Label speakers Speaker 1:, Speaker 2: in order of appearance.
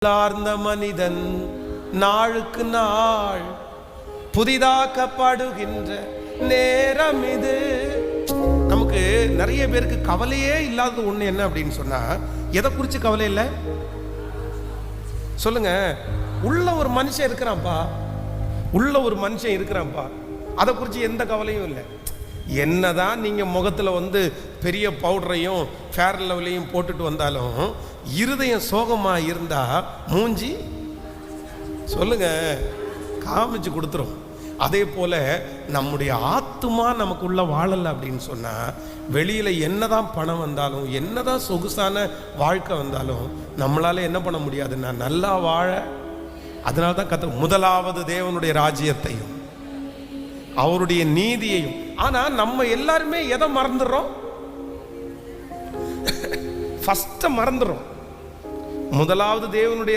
Speaker 1: உள்ளார்ந்த மனிதன் நாளுக்கு நாள் புதிதாக்கப்படுகின்ற நேரம் இது. நமக்கு நிறைய பேருக்கு கவலையே இல்லாதது ஒண்ணு என்ன அப்படின்னு சொன்னா, எதை குறிச்சு கவலை இல்லை சொல்லுங்க. உள்ள ஒரு மனுஷன் இருக்கிறான்ப்பா, உள்ள ஒரு மனுஷன் இருக்கிறான்ப்பா, அதை குறிச்சு எந்த கவலையும் இல்லை. என்னதான் நீங்க முகத்துல பெரிய பவுடரையும் ஃபேர் லவ்லையும் போட்டுட்டு வந்தாலும் இருதயம் சோகமா இருந்தா மூஞ்சி சொல்லுங்க காமிச்சு கொடுத்துரும். அதே போல நம்முடைய ஆத்துமா நமக்குள்ள வாழல அப்படின்னு சொன்னா, வெளியில என்னதான் பணம் வந்தாலும் என்னதான் சொகுசான வாழ்க்கை வந்தாலும் நம்மளால என்ன பண்ண முடியாதுன்னா நல்லா வாழ. அதனால்தான் கர்த்தர் முதலாவது தேவனுடைய ராஜ்யத்தையும் அவருடைய நீதியையும். ஆனா நம்ம எல்லாருமே எதை மறந்துடுறோம்? ஃபர்ஸ்ட் மறந்துடுறோம். முதலாவது தேவனுடைய